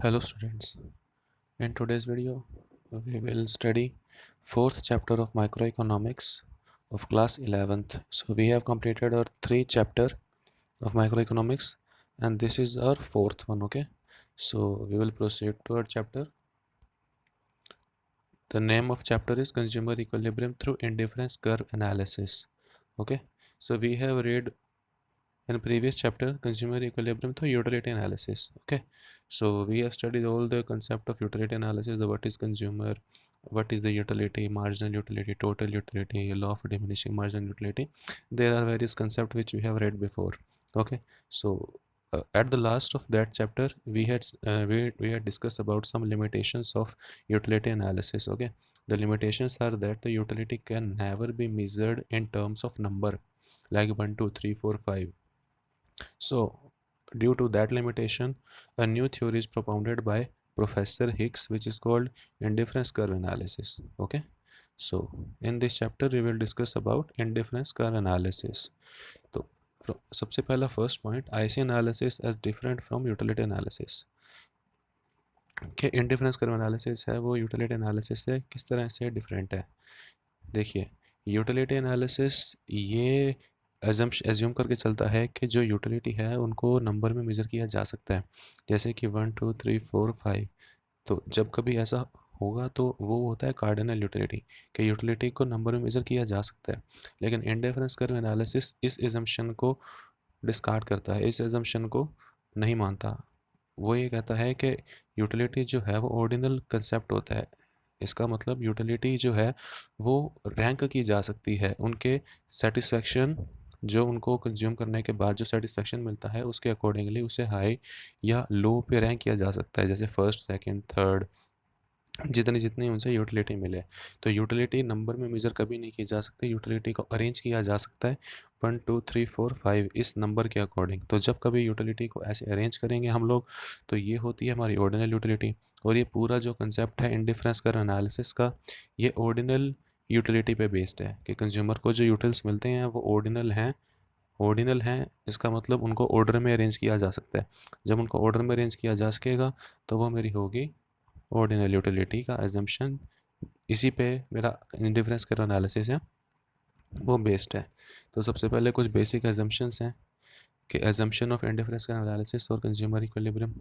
Hello students. In today's video, we will study fourth chapter of microeconomics of class 11th. So we have completed our three chapter of microeconomics and this is our fourth one, okay? So we will proceed to our chapter. The name of chapter is consumer equilibrium through indifference curve analysis. Okay? So we have read in previous chapter consumer equilibrium through utility analysis. Okay, so we have studied all the concept of utility analysis, the what is consumer, what is the utility, marginal utility, total utility, law of diminishing marginal utility. There are various concepts which we have read before. Okay, so at the last of that chapter we had discussed about some limitations of utility analysis. Okay, the limitations are that the utility can never be measured in terms of number like 1 2 3 4 5. So, due to that limitation, a new theory is propounded by Professor Hicks, which is called indifference curve analysis. Okay, so in this chapter, we will discuss about indifference curve analysis. तो सबसे पहला first point IC analysis as different from utility analysis कि indifference curve analysis है वो utility analysis से किस तरह से डिफरेंट है। देखिए, यूटिलिटी एनालिसिस ये एज्यूम करके चलता है कि जो यूटिलिटी है उनको नंबर में मेज़र किया जा सकता है, जैसे कि 1 2 3 4 5। तो जब कभी ऐसा होगा तो वो होता है कार्डिनल यूटिलिटी, कि यूटिलिटी को नंबर में मेज़र किया जा सकता है। लेकिन इंडिफरेंस कर्व एनालिसिस इस एजम्पशन को डिस्कार्ड करता है, इस एजम्पशन को नहीं मानता। वो ये कहता है कि यूटिलिटी जो है वो ऑर्डिनल कंसेप्ट होता है। इसका मतलब यूटिलिटी जो है वो रैंक की जा सकती है, उनके सेटिस्फेक्शन जो उनको कंज्यूम करने के बाद जो सेटिस्फेक्शन मिलता है उसके अकॉर्डिंगली उसे हाई या लो पे रैंक किया जा सकता है, जैसे फर्स्ट सेकंड थर्ड, जितनी जितनी उनसे यूटिलिटी मिले। तो यूटिलिटी नंबर में मेज़र कभी नहीं की जा सकती, यूटिलिटी को अरेंज किया जा सकता है 1 2 3 4 5 इस नंबर के अकॉर्डिंग। तो जब कभी यूटिलिटी को ऐसे अरेंज करेंगे हम लोग तो ये होती है हमारी ऑर्डिनल यूटिलिटी। और ये पूरा जो कंसेप्ट है इंडिफरेंस कर्व एनालिसिस का, ये ऑर्डिनल यूटिलिटी पे बेस्ड है कि कंज्यूमर को जो यूटिल्स मिलते हैं वो ऑर्डिनल हैं। ऑर्डिनल हैं इसका मतलब उनको ऑर्डर में अरेंज किया जा सकता है। जब उनको ऑर्डर में अरेंज किया जा सकेगा तो वो मेरी होगी ऑर्डिनल यूटिलिटी का एजम्पशन। इसी पे मेरा इंडिफरेंस कर्व एनालिसिस है वो बेस्ड है। तो सबसे पहले कुछ बेसिक एजम्पशंस हैं कि assumption of indifference curve analysis और कंज्यूमर इक्विलिब्रियम।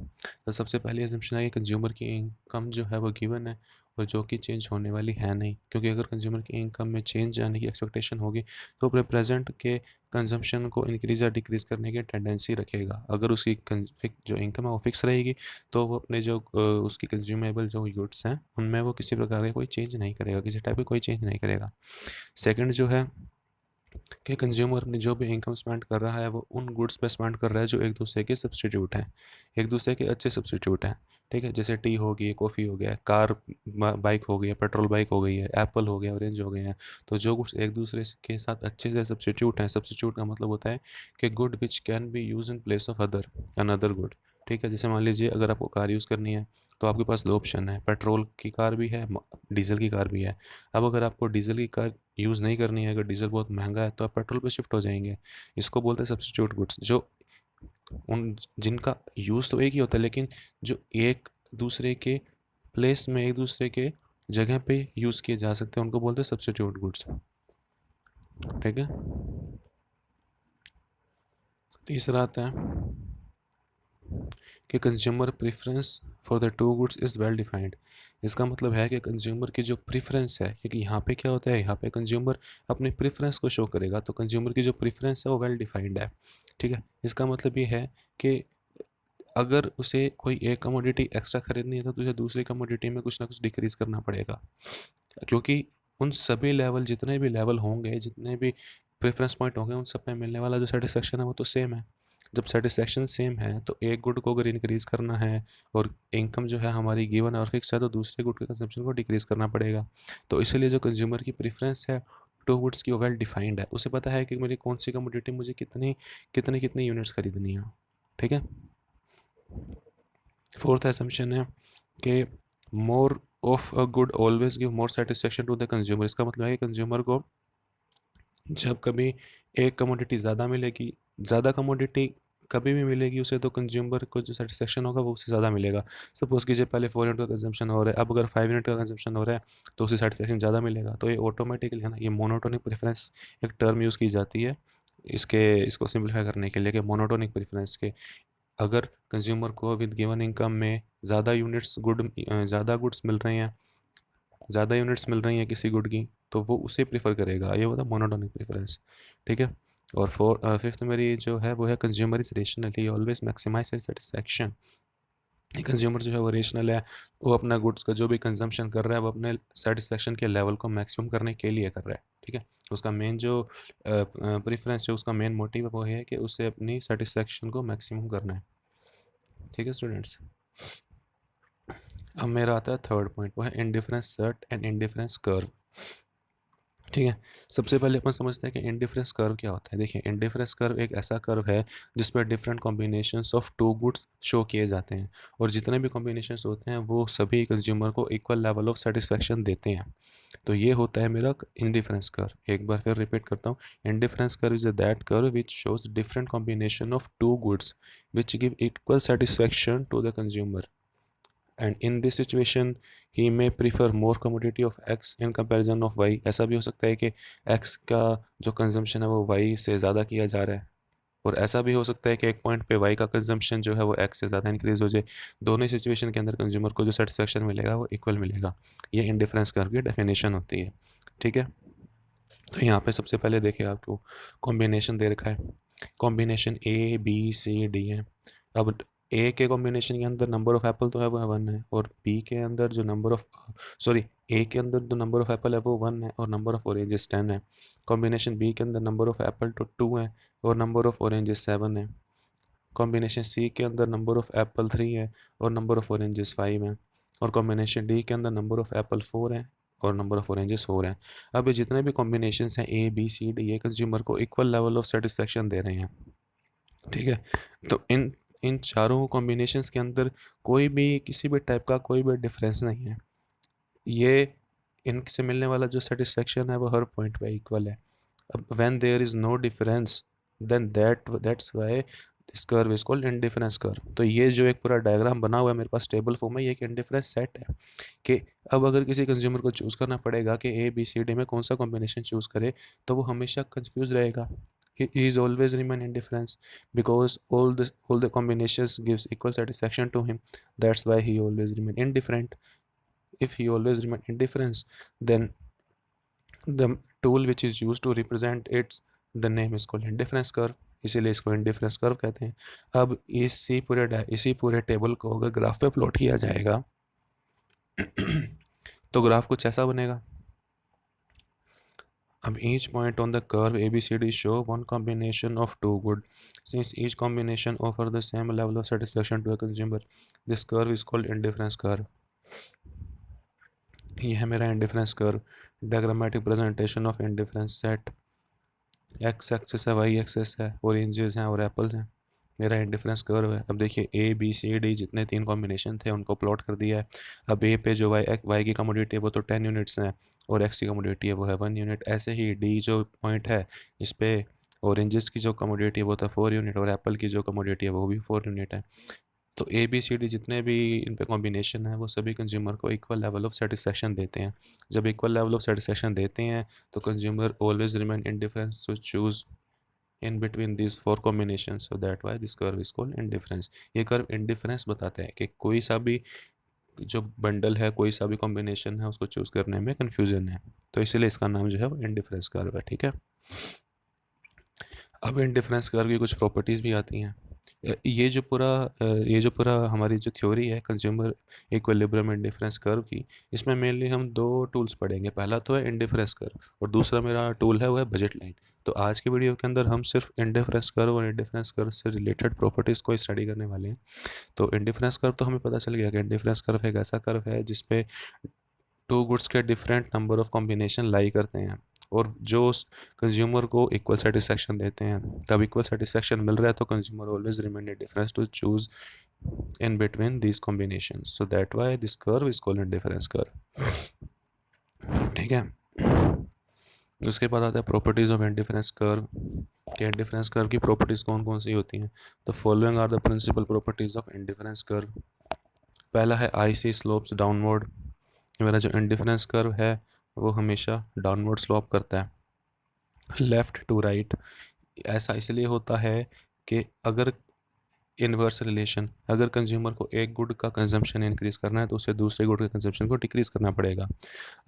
तो सबसे पहली एजम्पशन है कि कंज्यूमर की इनकम जो है वो गिवन है और जो कि चेंज होने वाली है नहीं, क्योंकि अगर कंज्यूमर की इनकम में चेंज आने की एक्सपेक्टेशन होगी तो अपने प्रेजेंट के कंजम्पशन को इंक्रीज या डिक्रीज करने की टेंडेंसी रखेगा। अगर उसकी जो इनकम है वो फिक्स रहेगी तो वो अपने जो उसकी कंज्यूमेबल जो गुड्स हैं उनमें वो किसी प्रकार का कोई चेंज नहीं करेगा, किसी टाइप का कोई चेंज नहीं करेगा। सेकंड जो है कि कंज्यूमर अपनी जो भी इनकम स्पेंड कर रहा है वो उन गुड्स पे स्पेंड कर रहा है जो एक दूसरे के सब्सटीट्यूट हैं, एक दूसरे के अच्छे सब्सटीट्यूट हैं। ठीक है, जैसे टी हो गई, कॉफ़ी हो गया, कार बाइक हो गई है, पेट्रोल बाइक हो गई है, एप्पल हो गया, ऑरेंज हो गए हैं। तो जो गुड्स एक दूसरे के साथ अच्छे से सब्सटीट्यूट हैं, सब्सटीट्यूट का मतलब होता है कि good which can be use in place of other another good. ठीक है, जैसे मान लीजिए अगर आपको कार यूज़ करनी है तो आपके पास दो ऑप्शन है, पेट्रोल की कार भी है, डीजल की कार भी है। अब अगर आपको डीजल की कार यूज़ नहीं करनी है, अगर डीजल बहुत महंगा है तो आप पेट्रोल पे शिफ्ट हो जाएंगे। इसको बोलते हैं सब्स्टिट्यूट गुड्स, जो उन जिनका यूज़ तो एक ही होता है लेकिन जो एक दूसरे के प्लेस में, एक दूसरे के जगह पे यूज़ किए जा सकते हैं, उनको बोलते हैं सब्स्टिट्यूट गुड्स। ठीक है, तीसरा आता है कि consumer preference for the two goods is well defined. इसका मतलब है कि कंज्यूमर की जो प्रेफरेंस है, क्योंकि यहाँ पे क्या होता है, यहाँ पे कंज्यूमर अपनी प्रेफरेंस को शो करेगा, तो कंज्यूमर की जो प्रेफरेंस है वो वेल डिफाइंड है। ठीक है, इसका मतलब ये है कि अगर उसे कोई एक कमोडिटी एक्स्ट्रा खरीदनी है तो उसे दूसरी कमोडिटी में कुछ ना कुछ डिक्रीज करना पड़ेगा, क्योंकि उन सभी लेवल, जितने भी लेवल होंगे, जितने भी प्रेफरेंस पॉइंट होंगे, उन सब में मिलने वाला जो सेटिस्फेक्शन है वो तो सेम है। जब सेटिस्फेक्शन सेम है तो एक गुड को अगर इंक्रीज करना है और इनकम जो है हमारी गिवन और फिक्स है तो दूसरे गुड के कंजम्पशन को डिक्रीज करना पड़ेगा। तो इसीलिए जो कंज्यूमर की प्रेफरेंस है टू गुड्स की वो वेल डिफाइंड है, उसे पता है कि मेरी कौन सी कमोडिटी मुझे कितनी कितनी कितनी यूनिट्स खरीदनी है। ठीक है, फोर्थ असम्पशन है कि more of a good always give more satisfaction to the consumer. इसका मतलब है कि कंज्यूमर को जब कभी एक कमोडिटी ज़्यादा मिलेगी, ज़्यादा कमोडिटी कभी भी मिलेगी उसे, तो कंज्यूमर को जो सेटिस्फेक्शन होगा वो उससे ज़्यादा मिलेगा। सपोज़ कीजिए पहले 4 यूनिट का कंजम्पशन हो रहा है, अब अगर 5 यूनिट का कंजम्पशन हो रहा है तो उसे सेटिस्फेक्शन ज़्यादा मिलेगा। तो ये ऑटोमेटिकली है ना, ये मोनोटोनिक प्रेफरेंस एक टर्म यूज़ की जाती है इसको सिंप्लीफाई करने के लिए, कि मोनोटोनिक प्रेफरेंस के अगर कंज्यूमर को विद गिवन इनकम में ज़्यादा गुड्स मिल रहे हैं, ज़्यादा यूनिट्स मिल रही हैं किसी गुड की, तो वो उसे प्रीफर करेगा। ये होता है मोनोटोनिक प्रेफरेंस, ठीक है। और फिफ्थ मेरी जो है वो है consumer is rational, he always maximise satisfaction. Consumer जो है वो रेशनल है, वो अपना गुड्स का जो भी कंजम्पशन कर रहा है वो अपने सेटिस्फैक्शन के लेवल को मैक्सिमम करने के लिए कर रहा है, ठीक है। उसका मेन जो प्रेफरेंस जो उसका मेन मोटिव है वो है कि उसे अपनी सेटिस्फैक्शन को मैक्सिमम करना है, ठीक है स्टूडेंट्स। अब मेरा आता है थर्ड पॉइंट, वो है indifference set and indifference curve, ठीक है। सबसे पहले अपन समझते हैं कि इंडिफरेंस कर्व क्या होता है। देखिए, इंडिफरेंस कर्व एक ऐसा कर्व है जिस पर different combinations of two goods show किए जाते हैं, और जितने भी कॉम्बिनेशंस होते हैं वो सभी कंज्यूमर को इक्वल लेवल ऑफ सेटिस्फेक्शन देते हैं। तो ये होता है मेरा इंडिफरेंस कर्व। एक बार फिर रिपीट करता हूँ, indifference curve is that curve which shows different combination of two goods which give equal satisfaction to the consumer, and in this situation he may prefer more commodity of x in comparison of y। ऐसा भी हो सकता है कि x का जो consumption है वो y से ज़्यादा किया जा रहा है, और ऐसा भी हो सकता है कि एक पॉइंट पे y का कंजम्पशन जो है वो x से ज़्यादा इंक्रीज हो जाए। दोनों सिचुएशन के अंदर कंज्यूमर को जो सेटिस्फेक्शन मिलेगा वो इक्वल मिलेगा। ये इंडिफरेंस कर्व की डेफिनेशन होती है, ठीक है। तो यहाँ पे सबसे पहले देखिए आपको कॉम्बिनेशन दे रखा है, combination A B C D है। अब ए के कॉम्बिनेशन के अंदर नंबर ऑफ एप्पल तो है वो 1 है, और बी के अंदर जो ए के अंदर जो नंबर ऑफ एप्पल है वो 1 है और नंबर ऑफ ऑरेंजेस 10 है। कॉम्बिनेशन बी के अंदर नंबर ऑफ एप्पल तो 2 है और नंबर ऑफ ऑरेंजेस 7 है। कॉम्बिनेशन सी के अंदर नंबर ऑफ एप्पल 3 है और नंबर ऑफ ऑरेंजेस 5 है। और कॉम्बिनेशन डी के अंदर नंबर ऑफ एप्पल 4 है और नंबर ऑफ ऑरेंजेस 4 है। अब ये जितने भी कॉम्बिनेशन हैं A B C D, ये कंज्यूमर को इक्वल लेवल ऑफ सेटिस्फेक्शन दे रहे हैं, ठीक है। तो इन इन चारों कॉम्बिनेशंस के अंदर कोई भी किसी भी टाइप का कोई भी डिफरेंस नहीं है। ये इनसे मिलने वाला जो सेटिस्फेक्शन है वो हर पॉइंट पे इक्वल है। अब when there is no difference then that's why this curve is called indifference curve. तो ये जो एक पूरा डायग्राम बना हुआ है मेरे पास टेबल फॉर्म में, ये एक इंडिफरेंस सेट है कि अब अगर किसी कंज्यूमर को चूज़ करना पड़ेगा कि A B C D में कौन सा कॉम्बिनेशन चूज़ करे, तो वो हमेशा कंफ्यूज रहेगा। he is always remain indifference because all the combinations gives equal satisfaction to him, that's why he always remain indifferent. If he always remain indifference, then the tool which is used to represent its the name is called indifference curve, इसीलिए इसको indifference curve कहते हैं। अब इसी पूरे table को अगर graph पे प्लॉट किया जाएगा तो ग्राफ कुछ ऐसा बनेगा। Each point on the curve ABCD show one combination of two good. Since each combination offer the same level of satisfaction to a consumer, this curve is called indifference curve. ये है मेरा indifference curve, diagrammatic presentation of indifference set. X axis है, Y axis है, oranges हैं और apples हैं, मेरा indifference curve है। अब देखिए A B C D जितने 3 कॉम्बिनेशन थे उनको प्लॉट कर दिया है। अब ए पे जो वाई की कमोडिटी है वो तो 10 यूनिट्स है और एक्स की कमोडिटी है वो है 1 यूनिट। ऐसे ही डी जो पॉइंट है इस पे ऑरेंजेस की जो कमोडिटी है वो तो 4 यूनिट और एप्पल की जो कमोडिटी है वो भी 4 यूनिट है। तो A B C D जितने भी इन पे कॉम्बिनेशन है वो सभी कंज्यूमर को इक्वल लेवल ऑफ सेटिस्फेक्शन देते हैं। जब इक्वल लेवल ऑफ सेटिस्फेक्शन देते हैं तो consumer always remain indifference to choose in between these 4 combinations, so that why this curve is called indifference। ये कर्व इंडिफरेंस बताता है कि कोई सा भी जो बंडल है, कोई सा भी कॉम्बिनेशन है उसको चूज करने में कंफ्यूजन है, तो इसीलिए इसका नाम जो है वो इंडिफरेंस कर्व है, ठीक है। अब इंडिफरेंस कर्व की कुछ प्रॉपर्टीज़ भी आती हैं। ये जो पूरा हमारी जो थ्योरी है कंज्यूमर इक्विलिब्रियम इंडिफरेंस कर्व की, इसमें मेनली हम 2 टूल्स पढ़ेंगे। पहला तो है इंडिफरेंस कर्व और दूसरा मेरा टूल है वो है बजट लाइन। तो आज की वीडियो के अंदर हम सिर्फ इंडिफरेंस कर्व और इंडिफरेंस कर्व से रिलेटेड प्रॉपर्टीज़ को स्टडी करने वाले हैं। तो इंडिफरेंस कर्व तो हमें पता चल गया कि इंडिफरेंस कर्व एक ऐसा कर्व है जिसपे टू गुड्स के डिफरेंट नंबर ऑफ कॉम्बिनेशन लाई करते हैं और जो कंज्यूमर को इक्वल सेटिस्फेक्शन देते हैं। तब इक्वल सेटिस्फेक्शन मिल रहा है तो consumer always remain difference to choose in between these combinations, so that why this curve is called indifference curve, ठीक है। उसके बाद आता है प्रॉपर्टीज़ ऑफ इंडिफरेंस कर्व कि इंडिफरेंस कर्व की प्रॉपर्टीज़ कौन कौन सी होती हैं। तो following are the principal properties of indifference curve. पहला है आई सी स्लोप्स डाउनवर्ड। मेरा जो इंडिफरेंस कर्व है वो हमेशा डाउनवर्ड स्लोप करता है, लेफ़्ट टू राइट। ऐसा इसलिए होता है कि अगर इनवर्स रिलेशन, अगर कंज्यूमर को एक गुड का कंजम्पशन इंक्रीज करना है तो उसे दूसरे गुड के कंजम्पशन को डिक्रीज करना पड़ेगा।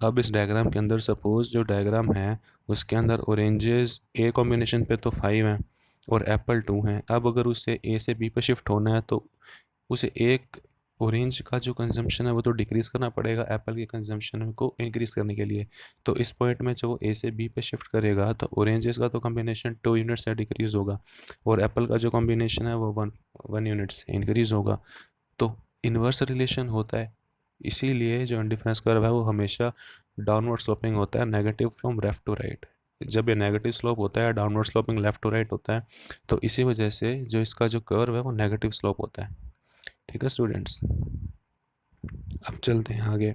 अब इस डायग्राम के अंदर सपोज जो डायग्राम है उसके अंदर ऑरेंजेस ए कॉम्बिनेशन पे तो 5 हैं और एप्पल 2 हैं। अब अगर उसे ए से बी पे शिफ्ट होना है तो उसे एक ऑरेंज का जो कंजम्पशन है वो तो डिक्रीज़ करना पड़ेगा एप्पल के कंजम्पशन को इंक्रीज़ करने के लिए। तो इस पॉइंट में जब वो ए से बी पे शिफ्ट करेगा तो ऑरेंजेस का तो कॉम्बिनेशन 2 यूनिट से डिक्रीज़ होगा और एप्पल का जो कॉम्बिनेशन है वो वन यूनिट से इंक्रीज़ होगा। तो इन्वर्स रिलेशन होता है, इसीलिए जो इंडिफरेंस कर्व है वो हमेशा डाउनवर्ड स्लोपिंग होता है, negative from left to right. जब ये नेगेटिव स्लोप होता है, downward sloping left to right होता है, तो इसी वजह से जो इसका जो कर्व है वो नेगेटिव स्लोप होता है। ठीक है स्टूडेंट्स, अब चलते हैं आगे।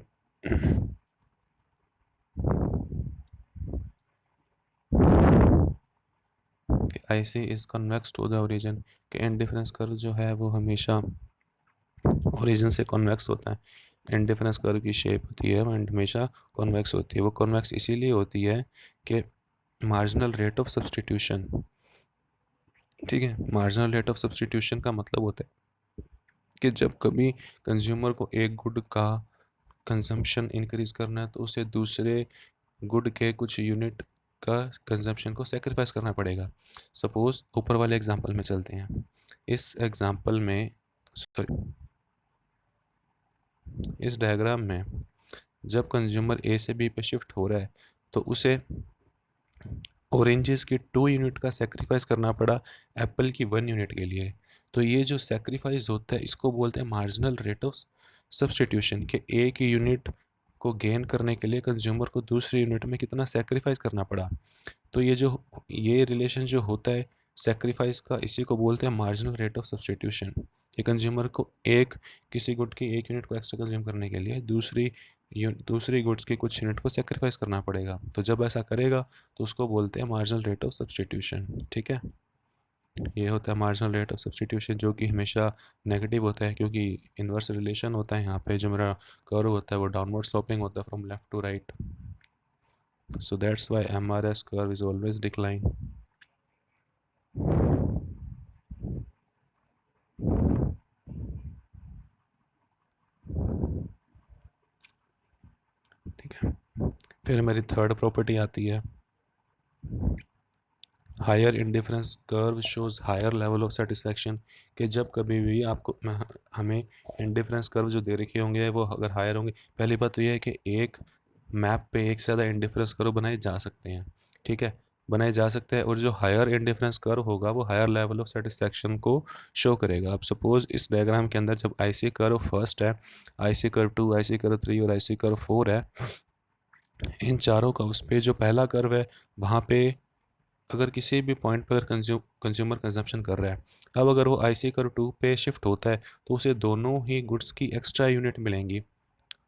I C is convex to the origin के इंडिफरेंस कर्व जो है वो हमेशा ओरिजिन से कन्वेक्स होता है। इंडिफरेंस कर्व की शेप होती है वो हमेशा कन्वेक्स होती है। वो कन्वेक्स इसीलिए होती है कि मार्जिनल रेट ऑफ सब्सटीट्यूशन, ठीक है, मार्जिनल रेट ऑफ सब्सटीट्यूशन का मतलब होता है कि जब कभी कंज्यूमर को एक गुड का कंजम्पशन इंक्रीज करना है तो उसे दूसरे गुड के कुछ यूनिट का कंजम्पशन को सेक्रीफाइस करना पड़ेगा। सपोज ऊपर वाले एग्जांपल में चलते हैं। इस एग्जांपल में, सॉरी, इस डायग्राम में जब कंज्यूमर ए से बी पे शिफ्ट हो रहा है तो उसे ऑरेंजेस की 2 यूनिट का सेक्रीफाइस करना पड़ा एप्पल की 1 यूनिट के लिए। तो ये जो सेक्रीफाइस होता है इसको बोलते हैं मार्जिनल रेट ऑफ सब्सटीट्यूशन कि एक यूनिट को गेन करने के लिए कंज्यूमर को दूसरी यूनिट में कितना सेक्रीफाइस करना पड़ा। तो ये रिलेशन जो होता है सेक्रीफाइस का, इसी को बोलते हैं मार्जिनल रेट ऑफ सब्सटीट्यूशन। ये कंज्यूमर को किसी गुड की एक यूनिट को एक्स्ट्रा कंज्यूम करने के लिए दूसरी गुड्स के कुछ यूनिट को सेक्रीफाइस करना पड़ेगा। तो जब ऐसा करेगा तो उसको बोलते हैं मार्जिनल रेट ऑफ सब्सटीट्यूशन। ठीक है, ये होता है मार्जिनल रेट ऑफ सब्सटीट्यूशन, जो कि हमेशा नेगेटिव होता है क्योंकि इन्वर्स रिलेशन होता है। यहाँ पे जो मेरा कर्व होता है वो डाउनवर्ड स्लोपिंग होता है from left to right. So that's why MRS curve is always decline. ठीक है, फिर मेरी थर्ड प्रॉपर्टी आती है higher indifference curve shows higher level of satisfaction. कि जब कभी भी आपको हमें इंडिफरेंस कर्व जो दे रखे होंगे वो अगर हायर होंगे, पहली बात तो ये है कि एक मैप पे एक से ज़्यादा इंडिफरेंस कर्व बनाए जा सकते हैं। ठीक है, बनाए जा सकते हैं और जो हायर इंडिफरेंस कर्व होगा वो हायर लेवल ऑफ सेटिस्फैक्शन को शो करेगा। अब सपोज इस डायग्राम के अंदर जब आई सी कर्व फर्स्ट है, आई सी कर्व 2, आई सी कर्व 3 और आई सी कर्व 4 है, इन चारों का उस पर जो पहला कर्व है वहाँ पे अगर किसी भी पॉइंट पर कंज्यूमर कंजम्पशन कर रहा है, अब अगर वो आई सी कर्व 2 पे शिफ्ट होता है तो उसे दोनों ही गुड्स की एक्स्ट्रा यूनिट मिलेंगी।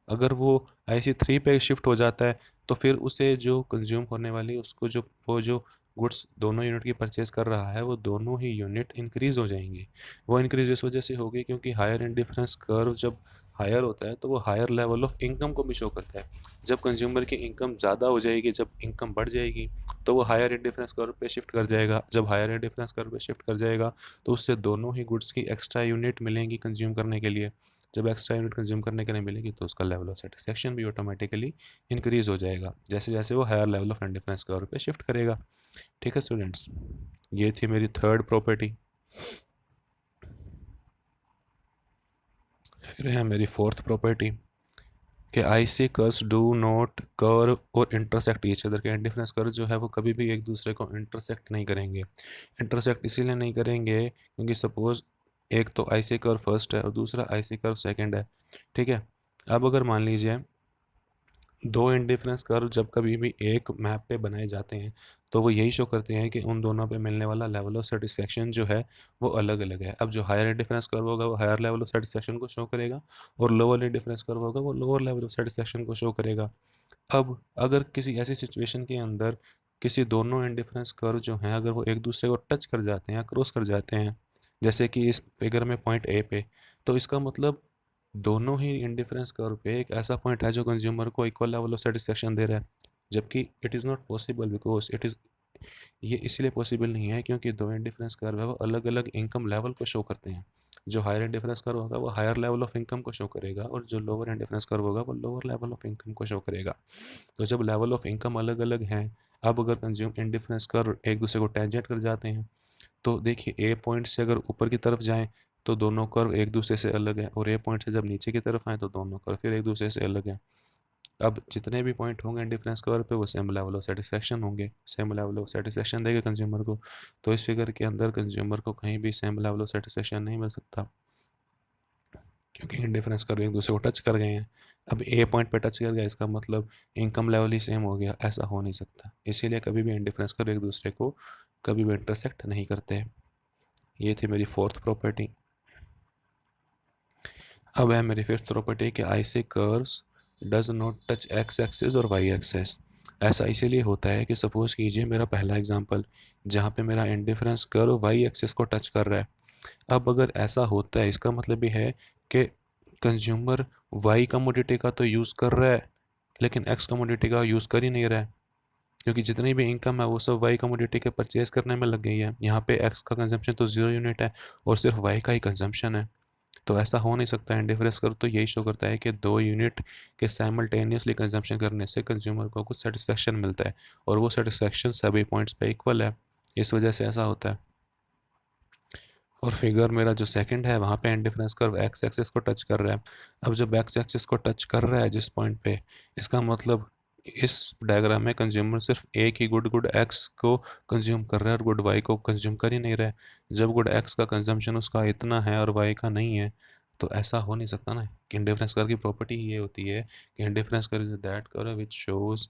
अगर वो आई सी 3 पे शिफ्ट हो जाता है तो फिर उसे जो कंज्यूम होने वाली उसको जो गुड्स दोनों यूनिट की परचेज कर रहा है वो दोनों ही यूनिट इंक्रीज हो जाएंगी। वो इंक्रीज इस वजह से होगी क्योंकि हायर इंडिफरेंस कर्व जब हायर होता है तो वो हायर लेवल ऑफ इनकम को भी शो करता है। जब कंज्यूमर की इनकम ज़्यादा हो जाएगी, जब इनकम बढ़ जाएगी तो वो हायर इंडिफरेंस कर्व पे शिफ्ट कर जाएगा। जब हायर इंडिफरेंस कर्व पे शिफ्ट कर जाएगा तो उससे दोनों ही गुड्स की एक्स्ट्रा यूनिट मिलेंगी कंज्यूम करने के लिए। जब एक्स्ट्रा यूनिट कंज्यूम करने के लिए मिलेगी तो उसका लेवल ऑफ सेटिस्फेक्शन भी ऑटोमेटिकली इंक्रीज हो जाएगा जैसे जैसे वो higher level of indifference curve पे शिफ्ट करेगा। ठीक है स्टूडेंट्स, ये थी मेरी थर्ड प्रॉपर्टी। फिर है मेरी फोर्थ प्रॉपर्टी कि आई सी कर्व्स डू नॉट कर्व और इंटरसेक्ट ईच अदर। के इंडिफरेंस कर्व जो है वो कभी भी एक दूसरे को इंटरसेक्ट नहीं करेंगे। इंटरसेक्ट इसीलिए नहीं करेंगे क्योंकि सपोज एक तो आई सी कर्व फर्स्ट है और दूसरा आई सी कर्व सेकेंड है। ठीक है, अब अगर मान लीजिए दो इंडिफरेंस कर्व जब कभी भी एक मैप पे बनाए जाते हैं तो वो यही शो करते हैं कि उन दोनों पे मिलने वाला लेवल ऑफ सेटिस्फेक्शन जो है वो अलग अलग है। अब जो हायर इंडिफरेंस कर्व होगा वो हायर लेवल ऑफ सेटिस्फेक्शन को शो करेगा, और लोअर इंडिफरेंस कर्व होगा वो लोअर लेवल ऑफ सेटिस्फेक्शन को शो करेगा। अब अगर किसी ऐसी सिचुएशन के अंदर किसी दोनों इंडिफरेंस कर्व जो हैं अगर वो एक दूसरे को टच कर जाते हैं या क्रॉस कर जाते हैं, जैसे कि इस फिगर में पॉइंट ए पे, तो इसका मतलब दोनों ही इंडिफरेंस कर्व पे एक ऐसा पॉइंट है जो कंज्यूमर को इक्वल लेवल ऑफ सेटिस्फेक्शन दे रहा है, जबकि it is not possible because it is, ये इसलिए पॉसिबल नहीं है क्योंकि दो इंडिफरेंस कर्व है वो अलग अलग इनकम लेवल को शो करते हैं। जो हायर इंडिफरेंस कर्व होगा वो हायर लेवल ऑफ इनकम को शो करेगा, और जो लोअर इंडिफरेंस कर्व होगा वो लोअर लेवल ऑफ इनकम को शो करेगा। तो जब लेवल ऑफ इनकम अलग अलग हैं, अब अगर कंज्यूम इंडिफरेंस कर्व एक दूसरे को टेंजेंट कर जाते हैं, तो देखिए ए पॉइंट से अगर ऊपर की तरफ जाएं तो दोनों कर्व एक दूसरे से अलग हैं, और ए पॉइंट से जब नीचे की तरफ आए तो दोनों कर्व फिर एक दूसरे से अलग हैं। अब जितने भी पॉइंट होंगे डिफरेंस कर्व पे वो सेम लेवल ऑफ सेटिस्फेक्शन होंगे, सेम लेवल ऑफ सेटिस्फेक्शन देगा कंज्यूमर को। तो इस फिगर के अंदर कंज्यूमर को कहीं भी सेम लेवल ऑफ सेटिस्फेक्शन नहीं मिल सकता, क्योंकि इंडिफरेंस कर्व एक दूसरे को टच कर गए हैं। अब ए पॉइंट पे टच कर गया इसका मतलब इनकम लेवल ही सेम हो गया, ऐसा हो नहीं सकता। इसीलिए कभी भी इंडिफरेंस कर्व एक दूसरे को कभी भी इंटरसेक्ट नहीं करते। ये थी मेरी फोर्थ प्रॉपर्टी। अब है मेरी फिफ्थ प्रॉपर्टी कि IC curves does not touch x axis और वाई एक्सिस। ऐसा इसीलिए होता है कि सपोज कीजिए मेरा पहला एग्जांपल जहाँ पे मेरा इंडिफरेंस कर्व वाई एक्सिस को टच कर रहा है। अब अगर ऐसा होता है इसका मतलब ये है कि कंज्यूमर वाई कमोडिटी का तो यूज़ कर रहा है लेकिन एक्स कमोडिटी का यूज़ कर ही नहीं रहा है, क्योंकि जितनी भी इनकम है वो सब वाई कमोडिटी के परचेज करने में लग गई है। यहाँ पे एक्स का कंजम्पशन तो 0 यूनिट है और सिर्फ वाई का ही कंजम्पशन है। तो ऐसा हो नहीं सकता। इंडिफरेंस कर्व तो यही शो करता है कि 2 यूनिट के साइमल्टेनियसली कंजम्पशन करने से कंज्यूमर को कुछ सेटिस्फेक्शन मिलता है, और वो सेटिस्फेक्शन सभी पॉइंट्स पे इक्वल है, इस वजह से ऐसा होता है। और फिगर मेरा जो सेकंड है वहाँ पे इंडिफरेंस कर्व एक्स एक्सिस को टच कर रहा है। अब जब एक्स एक्सिस को टच कर रहा है जिस पॉइंट पे, इसका मतलब इस डायग्राम में कंज्यूमर सिर्फ एक ही गुड एक्स को कंज्यूम कर रहा है और गुड वाई को कंज्यूम कर ही नहीं रहा है। जब गुड एक्स का कंजम्पशन उसका इतना है और वाई का नहीं है, तो ऐसा हो नहीं सकता ना। कि इंडिफरेंस कर्व की प्रॉपर्टी ही ये होती है कि indifference curve is that curve which shows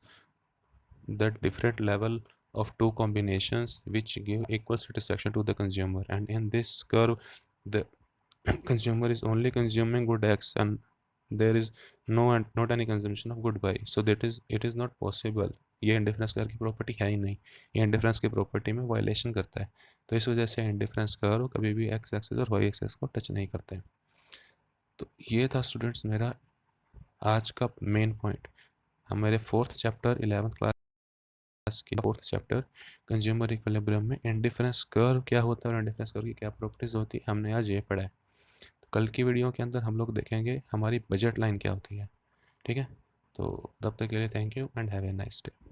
the different level of two combinations which give equal satisfaction to the consumer, and in this curve the consumer is only consuming good x and there is not any consumption of good y, so that is it is not possible। ये indifference curve की property है ही नहीं, ये indifference की property में violation करता है। तो इस वजह से इंडिफरेंस कर्व कभी भी एक्स एक्सिस और वाई एक्सिस को टच नहीं करते। तो ये था स्टूडेंट्स मेरा आज का मेन पॉइंट। हम मेरे फोर्थ चैप्टर 11th क्लास की फोर्थ चैप्टर कंज्यूमर इक्विलिब्रियम में इंडिफरेंस कर्व क्या होता है और इंडिफरेंस कर्व की क्या प्रॉपर्टीज होती है हमने आज ये पढ़ा है। तो कल की वीडियो के अंदर हम लोग देखेंगे हमारी बजट लाइन क्या होती है। ठीक है, तो तब तक के लिए thank you and have a nice day.